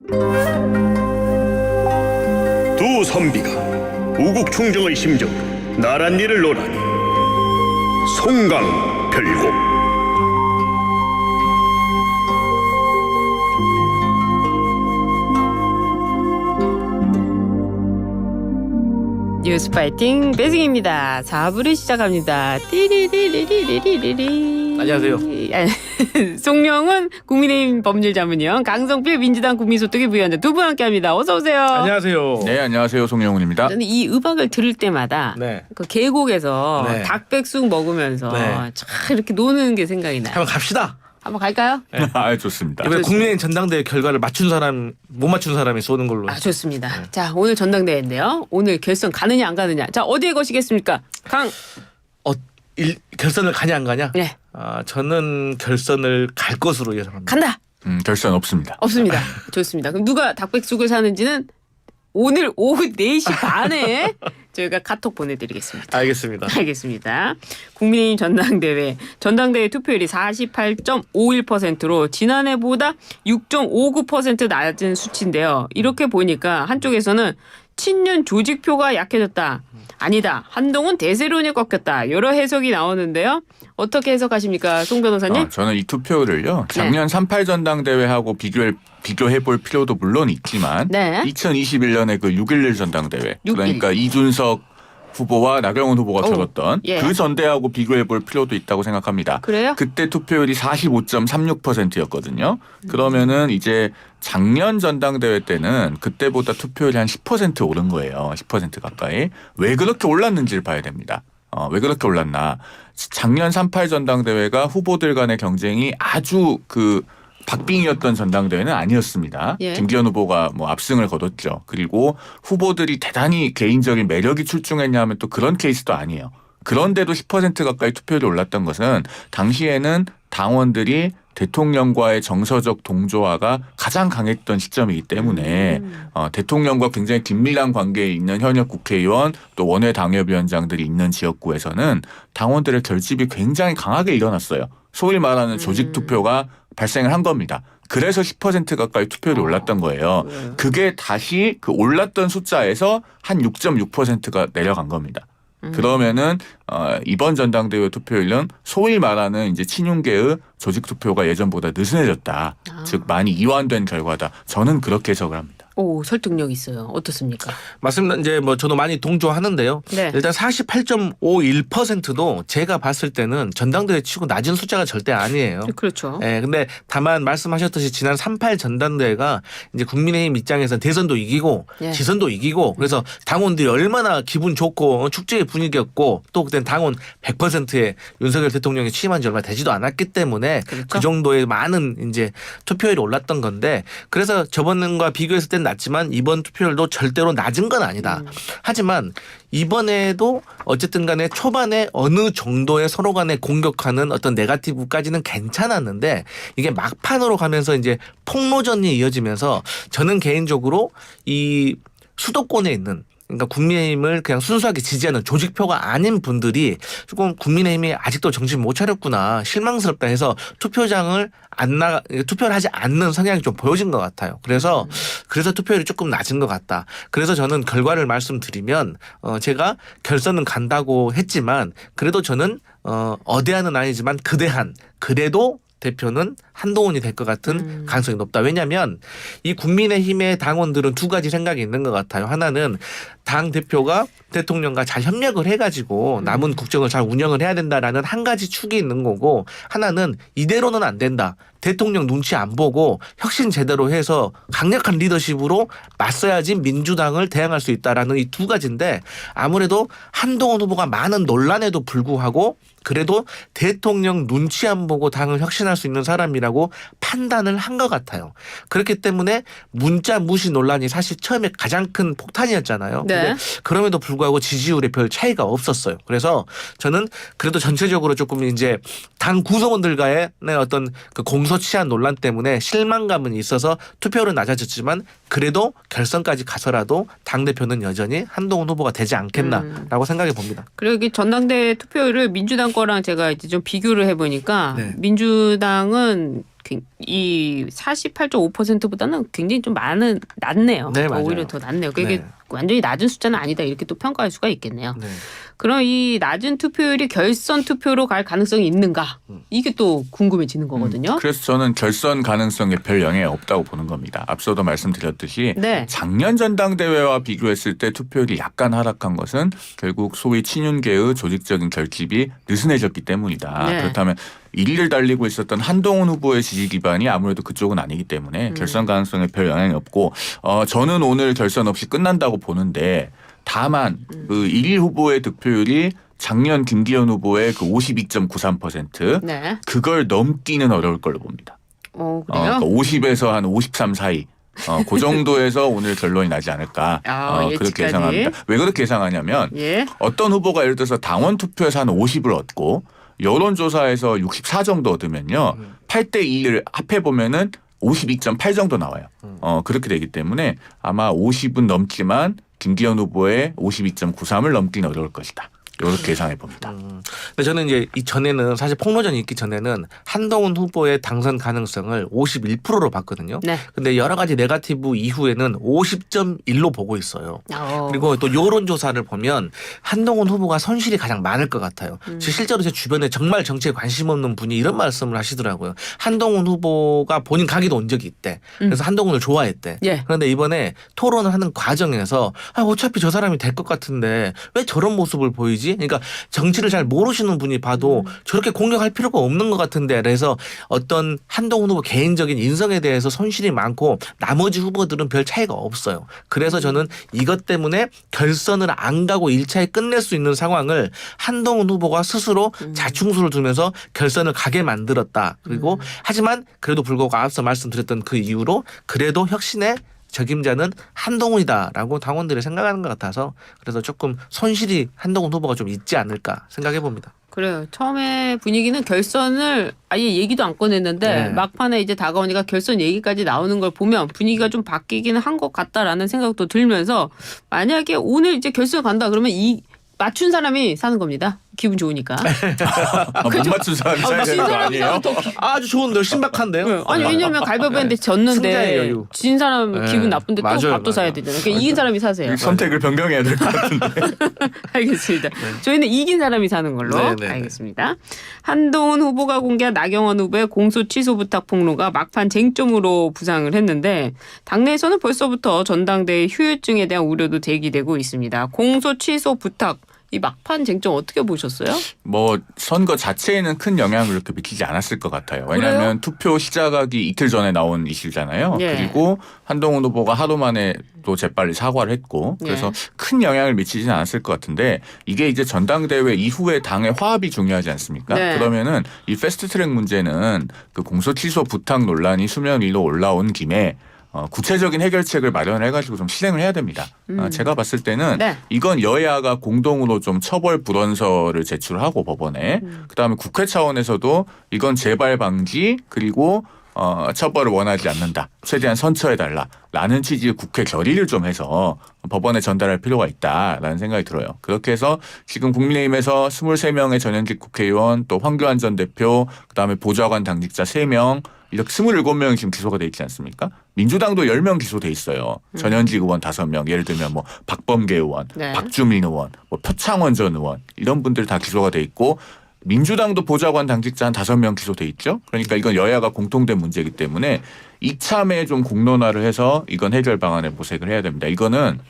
두 선비가 우국 충정의 심정 나란 일을 논하니 송강별곡. 뉴스 파이팅 배승입니다. 4부를 시작합니다. 띠리리리리리리리. 안녕하세요. 송명은 국민의힘 법률자문위원, 강성필 민주당 국민소통위 부위원장 두 분 함께합니다. 어서 오세요. 안녕하세요. 네, 안녕하세요. 송영훈입니다. 저는 이 음악을 들을 때마다 네. 그 계곡에서 네. 닭백숙 먹으면서 네. 참 이렇게 노는 게 생각이 나요. 한번 갑시다. 한번 갈까요? 아, 좋습니다. 이번에 국민의힘 전당대회 결과를 맞춘 사람, 못 맞춘 사람이 쏘는 걸로. 아, 좋습니다. 자, 오늘 전당대회인데요. 오늘 결선 가느냐 안 가느냐. 자, 어디에 거시겠습니까? 결선을 가냐 안 가냐? 네. 저는 결선을 갈 것으로 예상합니다. 간다. 결선 없습니다. 없습니다. 좋습니다. 그럼 누가 닭백숙을 사는지는 오늘 오후 4시 반에 저희가 카톡 보내드리겠습니다. 알겠습니다. 알겠습니다. 국민의힘 전당대회 투표율이 48.51%로 지난해보다 6.59% 낮은 수치인데요. 이렇게 보니까 한쪽에서는 친윤 조직표가 약해졌다. 아니다. 한동훈 대세론이 꺾였다. 여러 해석이 나오는데요. 어떻게 해석하십니까, 송 변호사님? 저는 이 투표율을요. 작년 3.8 전당대회하고 비교해볼 필요도 물론 있지만 네. 2021년에 그 6.11 전당대회 6.11. 그러니까 이준석 후보와 나경원 후보가 결었던 예. 그 전대하고 비교해볼 필요도 있다고 생각합니다. 그래요? 그때 투표율이 45.36%였거든요. 그러면은 이제 작년 전당대회 때는 그때보다 투표율이 한 10% 오른 거예요. 10% 가까이. 왜 그렇게 올랐는지를 봐야 됩니다. 왜 그렇게 올랐나. 작년 3.8 전당대회가 후보들 간의 경쟁이 아주 박빙이었던 전당대회는 아니었습니다. 예. 김기현 후보가 압승을 거뒀죠. 그리고 후보들이 대단히 개인적인 매력이 출중했냐 하면 또 그런 케이스도 아니에요. 그런데도 10% 가까이 투표율이 올랐던 것은 당시에는 당원들이 대통령과의 정서적 동조화가 가장 강했던 시점이기 때문에 대통령과 굉장히 긴밀한 관계에 있는 현역 국회의원 또 원외 당협위원장들이 있는 지역구에서는 당원들의 결집이 굉장히 강하게 일어났어요. 소위 말하는 조직 투표가 발생을 한 겁니다. 그래서 10% 가까이 투표율이 올랐던 거예요. 그게 다시 그 올랐던 숫자에서 한 6.6%가 내려간 겁니다. 그러면은 이번 전당대회 투표율은 소위 말하는 이제 친윤계의 조직 투표가 예전보다 느슨해졌다. 즉 많이 이완된 결과다. 저는 그렇게 해석을 합니다. 오, 설득력 있어요. 어떻습니까? 맞습니다. 이제 저도 많이 동조하는데요. 네. 일단 48.51%도 제가 봤을 때는 전당대회 치고 낮은 숫자가 절대 아니에요. 그렇죠. 네, 근데 다만 말씀하셨듯이 지난 3.8 전당대회가 이제 국민의힘 입장에서 대선도 이기고 예. 지선도 이기고 그래서 당원들이 얼마나 기분 좋고 축제의 분위기였고 또 그때 당원 100%의 윤석열 대통령이 취임한 지 얼마 되지도 않았기 때문에 그렇죠? 그 정도의 많은 이제 투표율이 올랐던 건데 그래서 저번과 비교했을 땐 낮지만 이번 투표율도 절대로 낮은 건 아니다. 하지만 이번에도 어쨌든 간에 초반에 어느 정도의 서로 간에 공격하는 어떤 네거티브까지는 괜찮았는데 이게 막판으로 가면서 이제 폭로전이 이어지면서 저는 개인적으로 이 수도권에 있는 그러니까 국민의힘을 그냥 순수하게 지지하는 조직표가 아닌 분들이 조금 국민의힘이 아직도 정신 못 차렸구나 실망스럽다 해서 투표를 하지 않는 성향이 좀 보여진 것 같아요. 그래서 투표율이 조금 낮은 것 같다. 그래서 저는 결과를 말씀드리면 제가 결선은 간다고 했지만 그래도 저는 어대한은 아니지만 그대한 그래도 대표는 한동훈이 될 것 같은 가능성이 높다. 왜냐하면 이 국민의힘의 당원들은 두 가지 생각이 있는 것 같아요. 하나는 당 대표가 대통령과 잘 협력을 해가지고 남은 국정을 잘 운영을 해야 된다라는 한 가지 축이 있는 거고 하나는 이대로는 안 된다. 대통령 눈치 안 보고 혁신 제대로 해서 강력한 리더십으로 맞서야지 민주당을 대항할 수 있다라는 이 두 가지인데 아무래도 한동훈 후보가 많은 논란에도 불구하고 그래도 대통령 눈치 안 보고 당을 혁신할 수 있는 사람이라고 판단을 한 것 같아요. 그렇기 때문에 문자 무시 논란이 사실 처음에 가장 큰 폭탄이었잖아요. 네. 근데 그럼에도 불구하고 지지율에 별 차이가 없었어요. 그래서 저는 그래도 전체적으로 조금 이제 당 구성원들과의 어떤 그 공소치한 논란 때문에 실망감은 있어서 투표율은 낮아졌지만 그래도 결선까지 가서라도 당대표는 여전히 한동훈 후보가 되지 않겠나라고 생각해 봅니다. 그리고 이게 전당대회 투표율을 민주당 거랑 제가 이제 좀 비교를 해보니까 네. 민주당은 이 48.5%보다는 굉장히 좀 낮네요. 네, 맞아요. 오히려 더 낮네요. 그게 네. 완전히 낮은 숫자는 아니다 이렇게 또 평가할 수가 있겠네요. 네. 그럼 이 낮은 투표율이 결선 투표로 갈 가능성이 있는가? 이게 또 궁금해지는 거거든요. 그래서 저는 결선 가능성에 별 영향이 없다고 보는 겁니다. 앞서도 말씀드렸듯이 네. 작년 전당대회와 비교했을 때 투표율이 약간 하락한 것은 결국 소위 친윤계의 조직적인 결집이 느슨해졌기 때문이다. 네. 그렇다면 1위를 달리고 있었던 한동훈 후보의 지지 기반이 아무래도 그쪽은 아니기 때문에 결선 가능성에 별 영향이 없고 저는 오늘 결선 없이 끝난다고 보는데 다만 그 1위 후보의 득표율이 작년 김기현 후보의 그 52.93% 네. 그걸 넘기는 어려울 걸로 봅니다. 그래요? 그러니까 50에서 한 53 사이. 그 정도에서 오늘 결론이 나지 않을까 그렇게 예측까지. 예상합니다. 왜 그렇게 예상하냐면 예. 어떤 후보가 예를 들어서 당원 투표에서 한 50을 얻고 여론조사에서 64 정도 얻으면요. 8대 2를 합해보면은 52.8 정도 나와요. 그렇게 되기 때문에 아마 50은 넘지만 김기현 후보의 52.93을 넘기는 어려울 것이다. 이렇게 예상해 봅니다. 근데 저는 이제 이전에는 사실 폭로전이 있기 전에는 한동훈 후보의 당선 가능성을 51%로 봤거든요. 네. 근데 여러 가지 네거티브 이후에는 50.1로 보고 있어요. 그리고 또 여론조사를 보면 한동훈 후보가 손실이 가장 많을 것 같아요. 실제로 제 주변에 정말 정치에 관심 없는 분이 이런 말씀을 하시더라고요. 한동훈 후보가 본인 가기도 온 적이 있대. 그래서 한동훈을 좋아했대. 예. 그런데 이번에 토론을 하는 과정에서 어차피 저 사람이 될 것 같은데 왜 저런 모습을 보이지? 그러니까 정치를 잘 모르시는 분이 봐도 저렇게 공격할 필요가 없는 것 같은데 그래서 어떤 한동훈 후보 개인적인 인성에 대해서 손실이 많고 나머지 후보들은 별 차이가 없어요. 그래서 저는 이것 때문에 결선을 안 가고 1차에 끝낼 수 있는 상황을 한동훈 후보가 스스로 자충수를 두면서 결선을 가게 만들었다. 그리고 하지만 그래도 불구하고 앞서 말씀드렸던 그 이유로 그래도 혁신의 적임자는 한동훈이다라고 당원들이 생각하는 것 같아서 그래서 조금 손실이 한동훈 후보가 좀 있지 않을까 생각해 봅니다. 그래요. 처음에 분위기는 결선을 아예 얘기도 안 꺼냈는데 네. 막판에 이제 다가오니까 결선 얘기까지 나오는 걸 보면 분위기가 좀 바뀌기는 한 것 같다라는 생각도 들면서 만약에 오늘 이제 결선 간다 그러면 이 맞춘 사람이 사는 겁니다. 기분 좋으니까. 못 맞춘 사람이 사야 되는 거 아니에요? 아주 좋은데요. 신박한데요. 네. 아니 왜냐면 갈바보했는데 승자의 졌는데 여유. 진 사람 네. 기분 나쁜데 또 맞아요, 밥도 사야 맞아요. 되잖아요. 그러니까 이긴 사람이 사세요. 선택을 변경해야 될 것 같은데. 알겠습니다. 저희는 이긴 사람이 사는 걸로 네, 네, 네. 알겠습니다. 한동훈 후보가 공개한 나경원 후보의 공소 취소 부탁 폭로가 막판 쟁점으로 부상을 했는데 당내에서는 벌써부터 전당대회 휴유증에 대한 우려도 제기되고 있습니다. 공소 취소 부탁 이 막판 쟁점 어떻게 보셨어요? 뭐 선거 자체에는 큰 영향을 그렇게 미치지 않았을 것 같아요. 왜냐하면 투표 시작하기 이틀 전에 나온 이슈잖아요. 예. 그리고 한동훈 후보가 하루 만에 또 재빨리 사과를 했고 그래서 예. 큰 영향을 미치지는 않았을 것 같은데 이게 이제 전당대회 이후에 당의 화합이 중요하지 않습니까? 네. 그러면은 이 패스트트랙 문제는 그 공소 취소 부탁 논란이 수면 위로 올라온 김에 구체적인 해결책을 마련해가지고 좀 실행을 해야 됩니다. 제가 봤을 때는 네. 이건 여야가 공동으로 좀 처벌 불원서를 제출하고 법원에 그다음에 국회 차원에서도 이건 재발 방지 그리고 처벌을 원하지 않는다. 최대한 선처해달라라는 취지의 국회 결의를 좀 해서 법원에 전달할 필요가 있다라는 생각이 들어요. 그렇게 해서 지금 국민의힘에서 23명의 전현직 국회의원 또 황교안 전 대표 그다음에 보좌관 당직자 3명 이렇게 27명이 지금 기소가 돼 있지 않습니까? 민주당도 10명 기소돼 있어요. 전현직 의원 5명. 예를 들면 뭐 박범계 의원, 네. 박주민 의원, 뭐 표창원 전 의원 이런 분들 다 기소가 돼 있고 민주당도 보좌관 당직자 한 5명 기소돼 있죠. 그러니까 이건 여야가 공통된 문제이기 때문에 이참에 좀 공론화를 해서 이건 해결 방안을 모색을 해야 됩니다. 이거는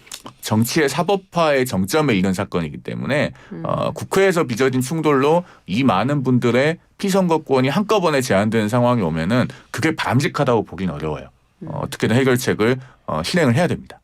정치의 사법화의 정점에 이른 사건이기 때문에 국회에서 빚어진 충돌로 이 많은 분들의 피선거권이 한꺼번에 제한되는 상황이 오면은 그게 바람직하다고 보긴 어려워요. 어떻게든 해결책을 실행을 해야 됩니다.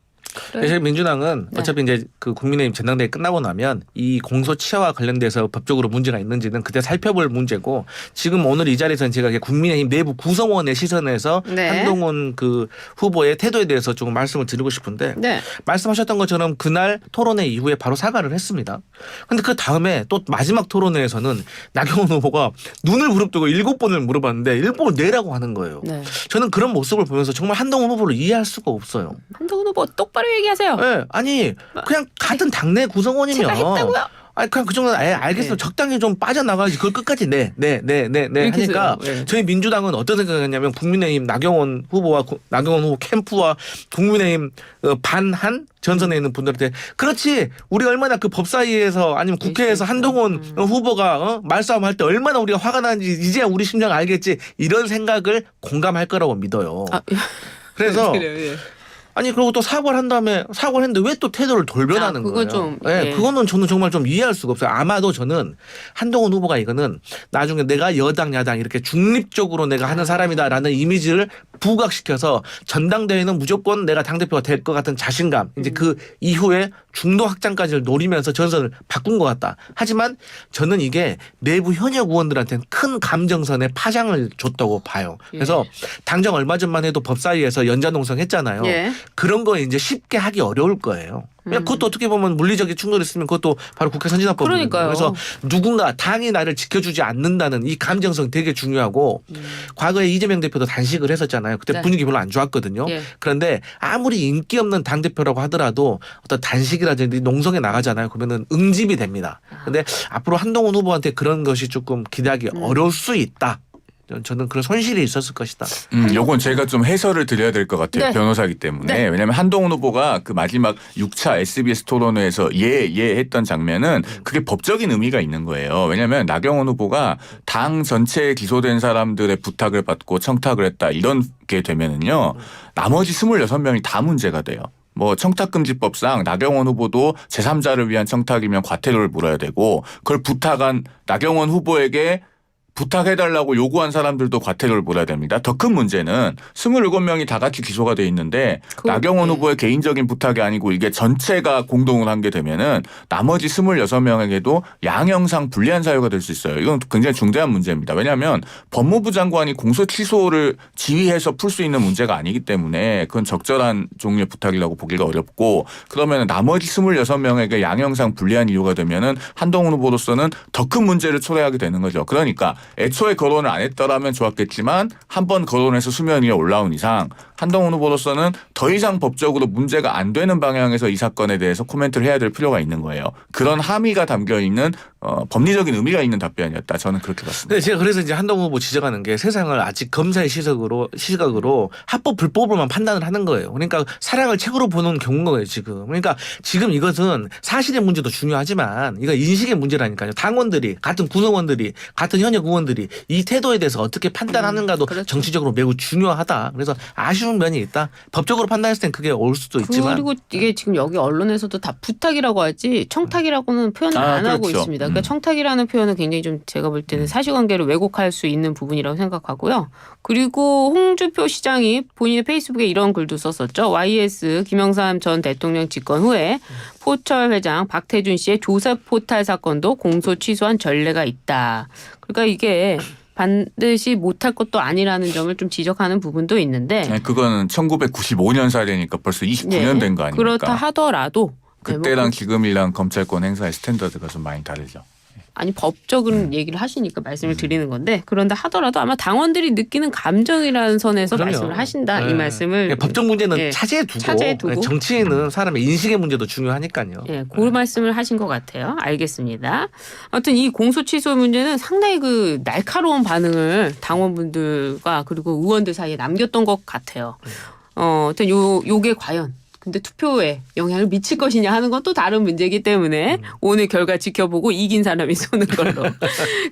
사실 민주당은 네. 어차피 이제 그 국민의힘 전당대회 끝나고 나면 이 공소치와 관련돼서 법적으로 문제가 있는지는 그때 살펴볼 문제고 지금 오늘 이 자리에서는 제가 국민의힘 내부 구성원의 시선에서 네. 한동훈 그 후보의 태도에 대해서 조금 말씀을 드리고 싶은데 네. 말씀하셨던 것처럼 그날 토론회 이후에 바로 사과를 했습니다. 그런데 그 다음에 또 마지막 토론회에서는 나경원 후보가 눈을 부릅뜨고 7번을 물어봤는데 1번을 내라고 하는 거예요. 네. 저는 그런 모습을 보면서 정말 한동훈 후보를 이해할 수가 없어요. 한동훈 후보 똑바로 얘기하세요. 네, 아니 그냥 같은 당내 구성원이면 제가 했다고요? 아니 그냥 그 정도는 알겠어. 네. 적당히 좀 빠져나가야지. 그걸 끝까지 네 이렇게 하니까 써요. 네. 저희 민주당은 어떤 생각했냐면 국민의힘 나경원 후보 캠프와 국민의힘 반한 전선에 있는 분들한테 그렇지 우리 얼마나 그 법사위에서 아니면 국회에서 한동훈 후보가 말싸움할 때 얼마나 우리가 화가 나는지 이제야 우리 심정 알겠지 이런 생각을 공감할 거라고 믿어요. 그래서 그래요, 예. 아니 그리고 또 사과를 한 다음에 사과를 했는데 왜 또 태도를 돌변하는 그거 거예요? 좀, 네, 예. 그거는 저는 정말 좀 이해할 수가 없어요. 아마도 저는 한동훈 후보가 이거는 나중에 내가 여당 야당 이렇게 중립적으로 내가 하는 사람이다라는 이미지를 부각시켜서 전당대회는 무조건 내가 당대표가 될 것 같은 자신감 이제 그 이후에 중도 확장까지를 노리면서 전선을 바꾼 것 같다. 하지만 저는 이게 내부 현역 의원들한테는 큰 감정선에 파장을 줬다고 봐요. 그래서 당장 얼마 전만 해도 법사위에서 연좌농성 했잖아요. 예. 그런 거 이제 쉽게 하기 어려울 거예요. 그것도 어떻게 보면 물리적인 충돌이 있으면 그것도 바로 국회 선진화법입니다. 그러니까요. 그래서 누군가 당이 나를 지켜주지 않는다는 이 감정성 되게 중요하고 과거에 이재명 대표도 단식을 했었잖아요. 그때 네. 분위기 별로 안 좋았거든요. 예. 그런데 아무리 인기 없는 당대표라고 하더라도 어떤 단식이라든지 농성에 나가잖아요. 그러면은 응집이 됩니다. 그런데 앞으로 한동훈 후보한테 그런 것이 조금 기대하기 어려울 수 있다. 저는 그런 손실이 있었을 것이다. 요건 제가 좀 해설을 드려야 될 것 같아요. 네. 변호사기 때문에. 네. 왜냐하면 한동훈 후보가 그 마지막 6차 SBS 토론회에서 예 했던 장면은 그게 법적인 의미가 있는 거예요. 왜냐하면 나경원 후보가 당 전체에 기소된 사람들의 부탁을 받고 청탁을 했다 이런 게 되면은요. 나머지 26명이 다 문제가 돼요. 뭐 청탁금지법상 나경원 후보도 제3자를 위한 청탁이면 과태료를 물어야 되고 그걸 부탁한 나경원 후보에게 부탁해달라고 요구한 사람들도 과태료를 물어야 됩니다. 더 큰 문제는 27명이 다 같이 기소가 돼 있는데 나경원 후보의 개인적인 부탁이 아니고 이게 전체가 공동을 한 게 되면은 나머지 26명에게도 양형상 불리한 사유가 될 수 있어요. 이건 굉장히 중대한 문제입니다. 왜냐하면 법무부 장관이 공소 취소를 지휘해서 풀 수 있는 문제가 아니기 때문에 그건 적절한 종류의 부탁이라고 보기가 어렵고 그러면 나머지 26명에게 양형상 불리한 이유가 되면은 한동훈 후보로서는 더 큰 문제를 초래하게 되는 거죠. 그러니까 애초에 거론을 안 했더라면 좋았겠지만 한 번 거론해서 수면 위에 올라온 이상 한동훈 후보로서는 더 이상 법적으로 문제가 안 되는 방향에서 이 사건에 대해서 코멘트를 해야 될 필요가 있는 거예요. 그런 함의가 담겨 있는 법리적인 의미가 있는 답변이었다. 저는 그렇게 봤습니다. 네, 제가 그래서 이제 한동훈 후보 지적하는 게 세상을 아직 검사의 시각으로 합법 불법으로만 판단을 하는 거예요. 그러니까 사랑을 책으로 보는 경우인 거예요, 지금. 그러니까 지금 이것은 사실의 문제도 중요하지만 이거 인식의 문제라니까요. 당원들이 같은 구성원들이 같은 현역 의원들이 이 태도에 대해서 어떻게 판단하는가도 그렇죠. 정치적으로 매우 중요하다. 그래서 아쉬운 면이 있다. 법적으로 판단했을 땐 그게 올 수도 있지만 그리고 이게 지금 여기 언론에서도 다 부탁이라고 하지 청탁이라고는 표현을 안 하고 그렇죠. 있습니다. 그러니까 청탁이라는 표현은 굉장히 좀 제가 볼 때는 사실관계를 왜곡할 수 있는 부분이라고 생각하고요. 그리고 홍준표 시장이 본인의 페이스북에 이런 글도 썼었죠. YS 김영삼 전 대통령 집권 후에 포철 회장 박태준 씨의 조사 포탈 사건도 공소 취소한 전례가 있다. 그러니까 이게 반드시 못할 것도 아니라는 점을 좀 지적하는 부분도 있는데 네, 그거는 1995년 사례니까 벌써 29년 된 거 아닙니까? 그렇다 하더라도 그때랑 지금이랑 검찰권 행사의 스탠더드가 좀 많이 다르죠. 아니 법적인 얘기를 하시니까 말씀을 드리는 건데 그런다 하더라도 아마 당원들이 느끼는 감정이라는 선에서 그럼요. 말씀을 하신다 네. 이 말씀을 법적 문제는 예, 차지해 두고 차지해 두고. 정치인은 사람의 인식의 문제도 중요하니까요. 예, 그 말씀을 하신 것 같아요. 알겠습니다. 아무튼 이 공소 취소 문제는 상당히 그 날카로운 반응을 당원분들과 그리고 의원들 사이에 남겼던 것 같아요. 아무튼 요게 과연 근데 투표에 영향을 미칠 것이냐 하는 건 또 다른 문제이기 때문에 오늘 결과 지켜보고 이긴 사람이 쏘는 걸로.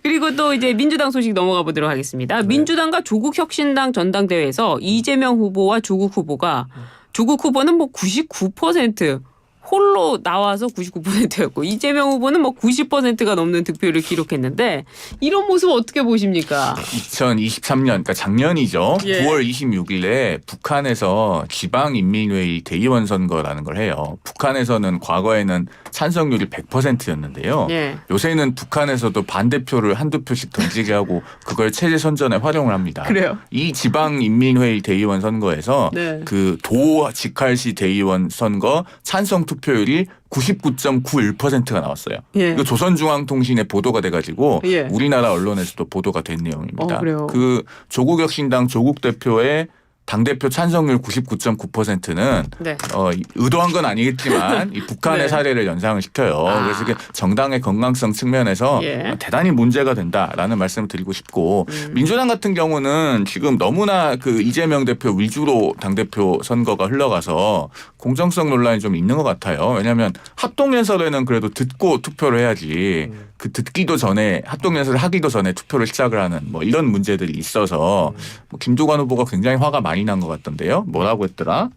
그리고 또 이제 민주당 소식 넘어가 보도록 하겠습니다. 민주당과 조국혁신당 전당대회에서 이재명 후보와 조국 후보는 뭐 99% 홀로 나와서 99%였고 이재명 후보는 뭐 90%가 넘는 득표를 기록했는데 이런 모습 어떻게 보십니까? 2023년, 그러니까 작년이죠. 예. 9월 26일에 북한에서 지방인민회의 대의원 선거라는 걸 해요. 북한에서는 과거에는 찬성률이 100%였는데요. 예. 요새는 북한에서도 반대표를 한두 표씩 던지게 하고 그걸 체제 선전에 활용을 합니다. 그래요? 이 지방인민회의 대의원 선거에서 네. 그 도 직할시 대의원 선거 찬성 투표율이 99.91%가 나왔어요. 예. 이거 조선중앙통신에 보도가 돼가지고 예. 우리나라 언론에서도 보도가 된 내용입니다. 그래요? 그 조국혁신당 조국 대표의 당대표 찬성률 99.9%는 네. 의도한 건 아니겠지만 이 북한의 네. 사례를 연상을 시켜요. 그래서 이게 정당의 건강성 측면에서 예. 대단히 문제가 된다라는 말씀을 드리고 싶고 민주당 같은 경우는 지금 너무나 그 이재명 대표 위주로 당대표 선거가 흘러가서 공정성 논란이 좀 있는 것 같아요. 왜냐하면 합동연설에는 그래도 듣고 투표를 해야지 그 듣기도 전에 합동연설을 하기도 전에 투표를 시작을 하는 뭐 이런 문제들이 있어서 뭐 김두관 후보가 굉장히 화가 많이 난 것 같던데요. 뭐라고 했더라?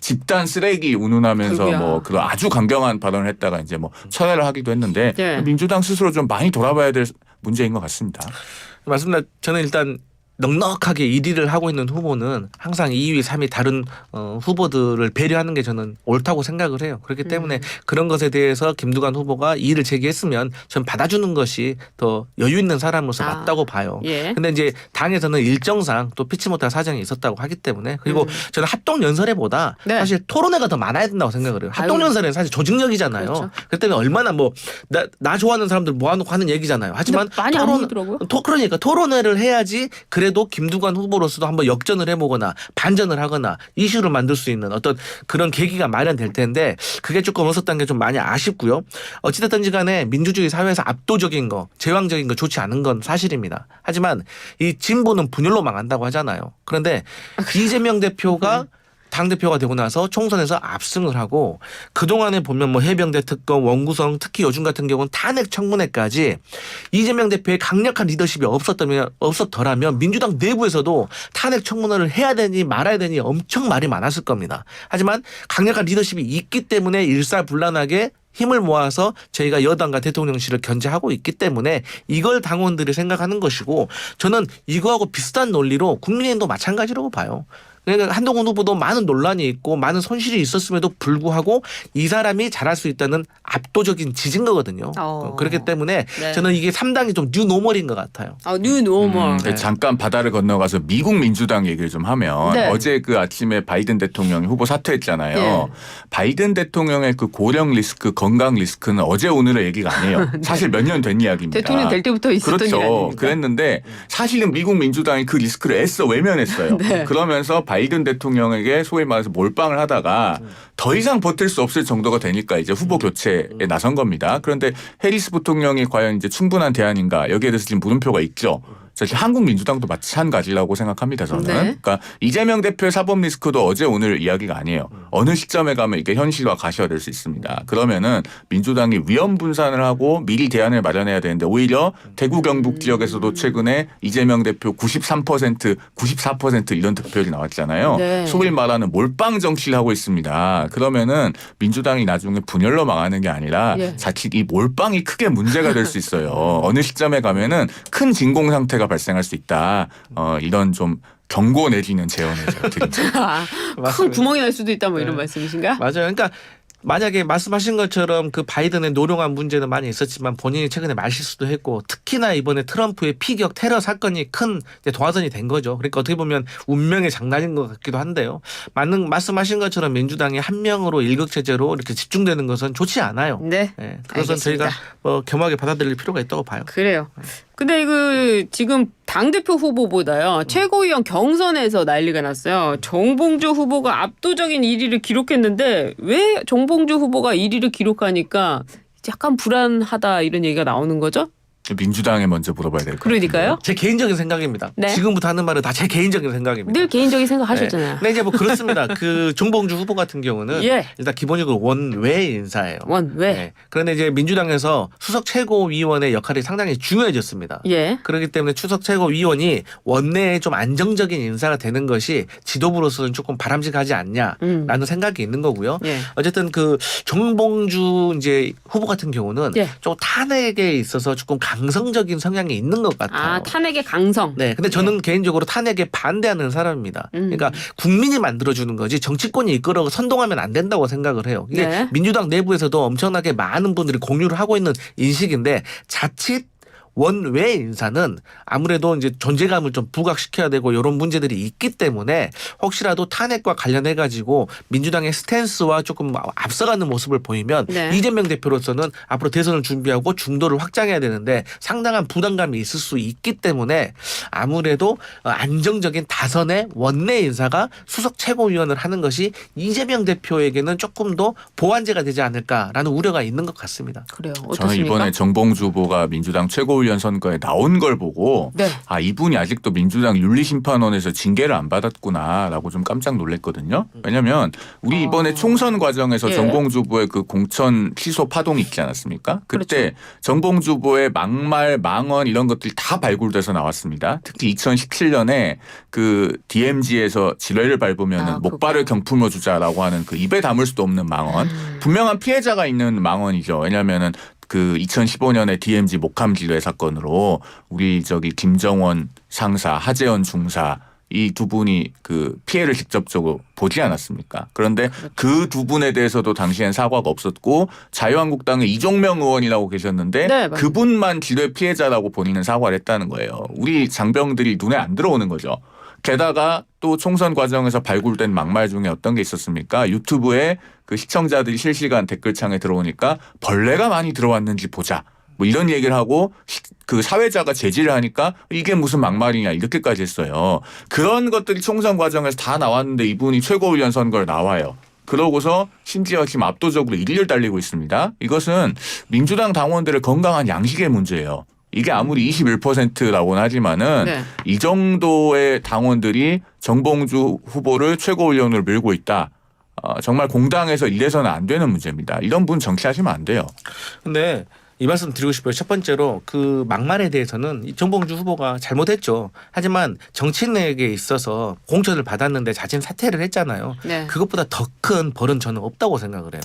집단 쓰레기 운운하면서 아이고야. 뭐 그 아주 강경한 발언을 했다가 이제 뭐 철회를 하기도 했는데 네. 민주당 스스로 좀 많이 돌아봐야 될 문제인 것 같습니다. 맞습니다. 저는 일단 넉넉하게 1위를 하고 있는 후보는 항상 2위, 3위 다른 후보들을 배려하는 게 저는 옳다고 생각을 해요. 그렇기 때문에 그런 것에 대해서 김두관 후보가 이의를 제기했으면 전 받아주는 것이 더 여유 있는 사람으로서 맞다고 봐요. 예. 근데 이제 당에서는 일정상 또 피치 못할 사정이 있었다고 하기 때문에 그리고 저는 합동연설회보다 네. 사실 토론회가 더 많아야 된다고 생각을 해요. 합동연설회는 사실 조직력이잖아요. 그렇죠. 그렇기 때문에 얼마나 뭐 나 좋아하는 사람들 모아놓고 하는 얘기잖아요. 하지만 근데 많이 안 모이더라고요. 그러니까 토론회를 해야지 그래도 김두관 후보로서도 한번 역전을 해보거나 반전을 하거나 이슈를 만들 수 있는 어떤 그런 계기가 마련될 텐데 그게 조금 없었다는 게 좀 많이 아쉽고요. 어찌됐든지 간에 민주주의 사회에서 압도적인 거, 제왕적인 거 좋지 않은 건 사실입니다. 하지만 이 진보는 분열로 망한다고 하잖아요. 그런데 이재명 대표가 당대표가 되고 나서 총선에서 압승을 하고 그동안에 보면 뭐 해병대 특검, 원구성 특히 요즘 같은 경우는 탄핵 청문회까지 이재명 대표의 강력한 리더십이 없었더라면 민주당 내부에서도 탄핵 청문회를 해야 되니 말아야 되니 엄청 말이 많았을 겁니다. 하지만 강력한 리더십이 있기 때문에 일사불란하게 힘을 모아서 저희가 여당과 대통령실을 견제하고 있기 때문에 이걸 당원들이 생각하는 것이고 저는 이거하고 비슷한 논리로 국민의힘도 마찬가지라고 봐요. 그러니까 한동훈 후보도 많은 논란이 있고 많은 손실이 있었음에도 불구하고 이 사람이 잘할 수 있다는 압도적인 지진 거거든요. 그렇기 때문에 네. 저는 이게 3당이 좀 뉴노멀인 것 같아요. 뉴 노멀. 네. 잠깐 바다를 건너가서 미국 민주당 얘기를 좀 하면 네. 어제 그 아침에 바이든 대통령이 후보 사퇴했잖아요. 네. 바이든 대통령의 그 고령 리스크, 건강 리스크는 어제 오늘의 얘기가 아니에요. 사실 몇 년 된 이야기입니다. 대통령 될 때부터 있었던 일 그렇죠. 아닙니까? 그랬는데 사실은 미국 민주당이 그 리스크를 애써 외면했어요. 네. 그러면서 바이든 대통령에게 소위 말해서 몰빵을 하다가 더 이상 버틸 수 없을 정도가 되니까 이제 후보 교체에 나선 겁니다. 그런데 해리스 부통령이 과연 이제 충분한 대안인가 여기에 대해서 지금 물음표가 있죠. 사실 한국 민주당도 마찬가지라고 생각합니다. 저는. 네. 그러니까 이재명 대표의 사법 리스크도 어제 오늘 이야기가 아니에요. 어느 시점에 가면 이게 현실화 가셔야 될 수 있습니다. 그러면은 민주당이 위험 분산을 하고 미리 대안을 마련해야 되는데 오히려 대구 경북 지역에서도 최근에 이재명 대표 93%, 94% 이런 득표율이 나왔잖아요. 네. 소위 말하는 몰빵 정치를 하고 있습니다. 그러면은 민주당이 나중에 분열로 망하는 게 아니라 예. 자칫 이 몰빵이 크게 문제가 될 수 있어요. 어느 시점에 가면은 큰 진공 상태가 발생할 수 있다. 이런 좀 경고 내지는 제언을 제가 드립니다. 큰 맞습니다. 구멍이 날 수도 있다 뭐 이런 네. 말씀이신가? 맞아요. 그러니까 만약에 말씀하신 것처럼 그 바이든의 노령한 문제는 많이 있었지만 본인이 최근에 말실수도 했고 특히나 이번에 트럼프의 피격 테러 사건이 큰 이제 도화선이 된 거죠. 그러니까 어떻게 보면 운명의 장난인 것 같기도 한데요. 말씀하신 것처럼 민주당이 한 명으로 일극체제로 이렇게 집중되는 것은 좋지 않아요. 네. 네, 그것은 알겠습니다. 저희가 뭐 겸하게 받아들일 필요가 있다고 봐요. 그래요. 근데 그 지금 당대표 후보보다요. 최고위원 경선에서 난리가 났어요. 정봉주 후보가 압도적인 1위를 기록했는데 왜 정봉주 후보가 1위를 기록하니까 약간 불안하다 이런 얘기가 나오는 거죠? 민주당에 먼저 물어봐야 될 것 같아요. 그러니까요. 제 개인적인 생각입니다. 네. 지금부터 하는 말은 다 제 개인적인 생각입니다. 늘 개인적인 생각 하셨잖아요. 네. 근데 이제 뭐 그렇습니다. 그 정봉주 후보 같은 경우는 예. 일단 기본적으로 원외 인사예요. 왜? 네. 그런데 이제 민주당에서 수석 최고위원의 역할이 상당히 중요해졌습니다. 예. 그렇기 때문에 추석 최고위원이 원내에 좀 안정적인 인사가 되는 것이 지도부로서는 조금 바람직하지 않냐라는 생각이 있는 거고요. 예. 어쨌든 그 정봉주 이제 후보 같은 경우는 예. 좀 탄핵에 있어서 조금 강성적인 성향이 있는 것 같아요. 탄핵의 강성. 네, 근데 저는 개인적으로 탄핵에 반대하는 사람입니다. 그러니까 국민이 만들어주는 거지 정치권이 이끌어 선동하면 안 된다고 생각을 해요. 이게 네. 민주당 내부에서도 엄청나게 많은 분들이 공유를 하고 있는 인식인데 자칫 원외 인사는 아무래도 이제 존재감을 좀 부각시켜야 되고 이런 문제들이 있기 때문에 혹시라도 탄핵과 관련해 가지고 민주당의 스탠스와 조금 앞서가는 모습을 보이면 네. 이재명 대표로서는 앞으로 대선을 준비하고 중도를 확장해야 되는데 상당한 부담감이 있을 수 있기 때문에 아무래도 안정적인 다선의 원내 인사가 수석 최고위원을 하는 것이 이재명 대표에게는 조금 더 보완제가 되지 않을까라는 우려가 있는 것 같습니다. 그래요. 저는 어떻습니까? 이번에 정봉주 후보가 민주당 최고위원 선거에 나온 걸 보고 네. 아 이분이 아직도 민주당 윤리심판원에서 징계를 안 받았구나라고 좀 깜짝 놀랐거든요. 왜냐하면 우리 이번에 총선 과정에서 예. 정봉주 후보의 그 공천 취소 파동이 있지 않았습니까? 그때 그렇죠. 정봉주 후보의 막말, 망언 이런 것들이 다 발굴돼서 나왔습니다. 특히 2017년에 그 DMZ에서 지뢰를 밟으면 목발을 경품으로 주자라고 하는 그 입에 담을 수도 없는 망언. 분명한 피해자가 있는 망언이죠. 왜냐하면은 그 2015년에 DMZ 목함 지뢰 사건으로 우리 김정원 상사, 하재헌 중사 이 두 분이 그 피해를 직접적으로 보지 않았습니까? 그런데 그 두 분에 대해서도 당시엔 사과가 없었고 자유한국당의 이종명 의원이라고 계셨는데 네, 그분만 지뢰 피해자라고 본인은 사과를 했다는 거예요. 우리 장병들이 눈에 안 들어오는 거죠. 게다가 또 총선 과정에서 발굴된 막말 중에 어떤 게 있었습니까? 유튜브에 그 시청자들이 실시간 댓글창에 들어오니까 벌레가 많이 들어왔는지 보자. 뭐 이런 얘기를 하고 그 사회자가 제지를 하니까 이게 무슨 막말이냐 이렇게까지 했어요. 그런 것들이 총선 과정에서 다 나왔는데 이분이 최고위원 선거를 나와요. 그러고서 심지어 지금 압도적으로 1위를 달리고 있습니다. 이것은 민주당 당원들의 건강한 양식의 문제예요. 이게 아무리 21%라고는 하지만은 네. 이 정도의 당원들이 정봉주 후보를 최고위원으로 밀고 있다. 정말 공당에서 이래서는 안 되는 문제입니다. 이런 분 정치하시면 안 돼요. 근데 이 말씀 드리고 싶어요. 첫 번째로 그 막말에 대해서는 정봉주 후보가 잘못했죠. 하지만 정치인에게 있어서 공천을 받았는데 자진 사퇴를 했잖아요. 네. 그것보다 더 큰 벌은 저는 없다고 생각을 해요.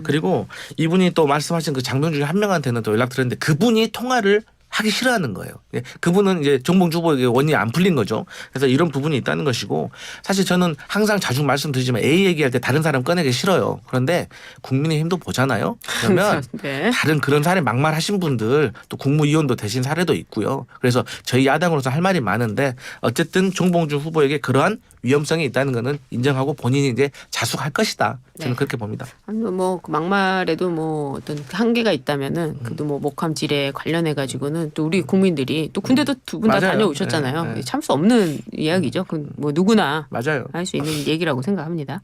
그리고 이분이 또 말씀하신 그 장병 중에 한 명한테는 또 연락드렸는데 그분이 통화를 하기 싫어하는 거예요. 그분은 이제 정봉주 후보에게 원인이 안 풀린 거죠. 그래서 이런 부분이 있다는 것이고 사실 저는 항상 자주 말씀드리지만 A 얘기할 때 다른 사람 꺼내기 싫어요. 그런데 국민의힘도 보잖아요. 그러면 네. 다른 그런 사례 막말하신 분들 또 국무위원도 되신 사례도 있고요. 그래서 저희 야당으로서 할 말이 많은데 어쨌든 정봉주 후보에게 그러한 위험성이 있다는 것은 인정하고 본인이 이제 자숙할 것이다. 저는 네. 그렇게 봅니다. 뭐 그 막말에도 뭐 어떤 한계가 있다면은 그래도 뭐 목함 지뢰 관련해 가지고는 또 우리 국민들이 또 군대도 두 분 다 맞아요. 다녀오셨잖아요. 네, 네. 참 수 없는 이야기죠. 그 뭐 누구나 맞아요. 할 수 있는 얘기라고 생각합니다.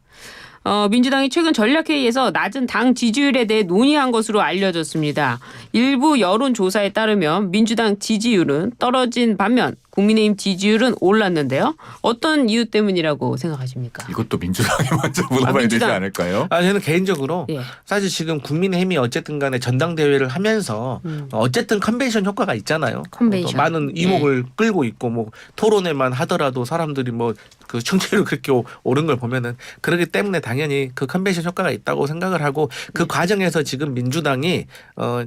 민주당이 최근 전략회의에서 낮은 당 지지율에 대해 논의한 것으로 알려졌습니다. 일부 여론조사에 따르면 민주당 지지율은 떨어진 반면 국민의힘 지지율은 올랐는데요. 어떤 이유 때문이라고 생각하십니까? 이것도 민주당이 먼저 물어봐야 되지 않을까요? 저는 개인적으로 예. 사실 지금 국민의힘이 어쨌든 간에 전당대회를 하면서 어쨌든 컨벤션 효과가 있잖아요. 컨벤션. 또 많은 이목을 끌고 있고 뭐 토론회만 하더라도 사람들이 뭐 그 청취율이 그렇게 오른 걸 보면은 그렇기 때문에 당연히 그 컨벤션 효과가 있다고 생각을 하고 그 과정에서 지금 민주당이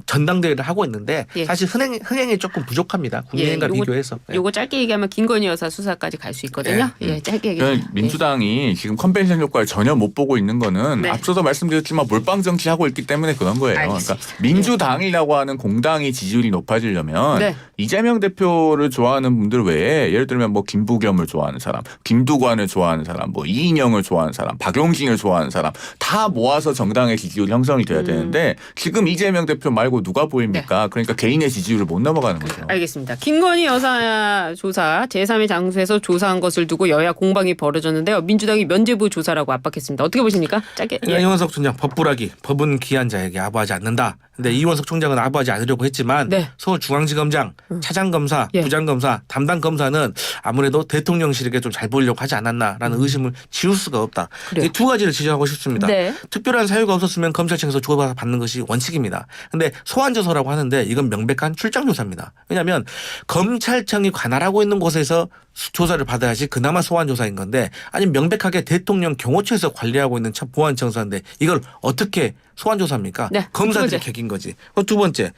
전당대회를 하고 있는데 예. 사실 흥행이 조금 부족합니다. 국민의힘과 비교해서. 예. 요거 짧게 얘기하면 김건희 여사 수사까지 갈 수 있거든요. 예, 짧게 얘기하면. 그러니까 민주당이 지금 컨벤션 효과를 전혀 못 보고 있는 거는 네. 앞서도 말씀드렸지만 몰빵 정치하고 있기 때문에 그런 거예요. 알겠습니다. 그러니까 민주당이라고 하는 공당이 지지율이 높아지려면 네. 이재명 대표를 좋아하는 분들 외에 예를 들면 뭐 김부겸을 좋아하는 사람, 김두관을 좋아하는 사람, 뭐 이인영을 좋아하는 사람, 박용진을 좋아하는 사람 다 모아서 정당의 지지율 형성이 돼야 되는데 지금 이재명 대표 말고 누가 보입니까? 그러니까 개인의 지지율을 못 넘어가는 거죠. 알겠습니다. 김건희 여사 조사 제3의 장소에서 조사한 것을 두고 여야 공방이 벌어졌는데요. 민주당이 면죄부 조사라고 압박했습니다. 어떻게 보십니까? 짧게. 예. 이원석 총장 법부라기 법은 기한 자에게 아부하지 않는다. 근데 이원석 총장은 아부하지 않으려고 했지만 네. 서울중앙지검장, 차장검사, 예. 부장검사, 담당검사는 아무래도 대통령실에게 좀 잘 보이려고 하지 않았나라는 의심을 지울 수가 없다. 그래요. 이 두 가지를 지적하고 싶습니다. 네. 특별한 사유가 없었으면 검찰청에서 조사받는 것이 원칙입니다. 근데 소환조사라고 하는데 이건 명백한 출장조사입니다. 왜냐하면 검찰청이 관할하고 있는 곳에서 조사를 받아야지 그나마 소환조사인 건데 아니 명백하게 대통령 경호처에서 관리하고 있는 보안청사인데 이걸 어떻게 소환조사입니까? 네. 검사들이 객인 거지. 두 번째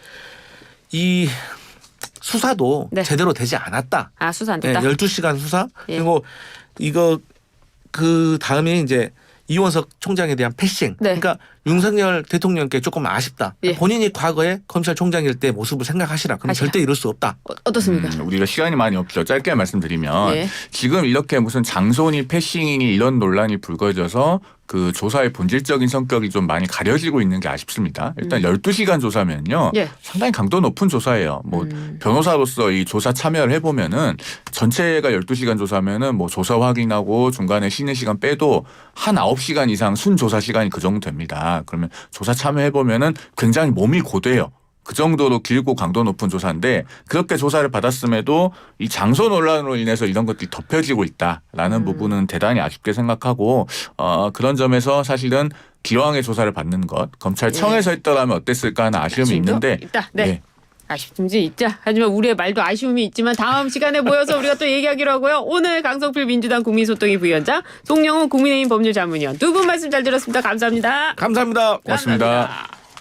이 수사도 네. 제대로 되지 않았다. 수사 안 됐다. 12시간 수사 예. 그리고 이거 그 다음에 이제 이원석 총장에 대한 패싱. 네. 그러니까 윤석열 대통령께 조금 아쉽다. 예. 본인이 과거에 검찰총장일 때 모습을 생각하시라. 그럼 하시라. 절대 이럴 수 없다. 어떻습니까? 우리가 시간이 많이 없죠. 짧게 말씀드리면 예. 지금 이렇게 무슨 장소니 패싱이니 이런 논란이 불거져서 그 조사의 본질적인 성격이 좀 많이 가려지고 있는 게 아쉽습니다. 일단 12시간 조사면요. 예. 상당히 강도 높은 조사예요. 뭐 변호사로서 이 조사 참여를 해보면은 전체가 12시간 조사면은 뭐 조사 확인하고 중간에 쉬는 시간 빼도 한 9시간 이상 순조사 시간이 그 정도 됩니다. 그러면 조사 참여해보면은 굉장히 몸이 고돼요. 그 정도로 길고 강도 높은 조사인데 그렇게 조사를 받았음에도 이 장소 논란으로 인해서 이런 것들이 덮여지고 있다라는 부분은 대단히 아쉽게 생각하고 그런 점에서 사실은 기왕의 조사를 받는 것 검찰청에서 했더라면 어땠을까 하는 아쉬움이 아쉬움도 있는데 있다. 네. 예. 아쉽든지 있자. 하지만 우리의 말도 아쉬움이 있지만 다음 시간에 모여서 우리가 또 얘기하기로 하고요. 오늘 강성필 민주당 국민소통위 부위원장, 송영훈 국민의힘 법률자문위원 두 분 말씀 잘 들었습니다. 감사합니다. 감사합니다. 고맙습니다. 감사합니다.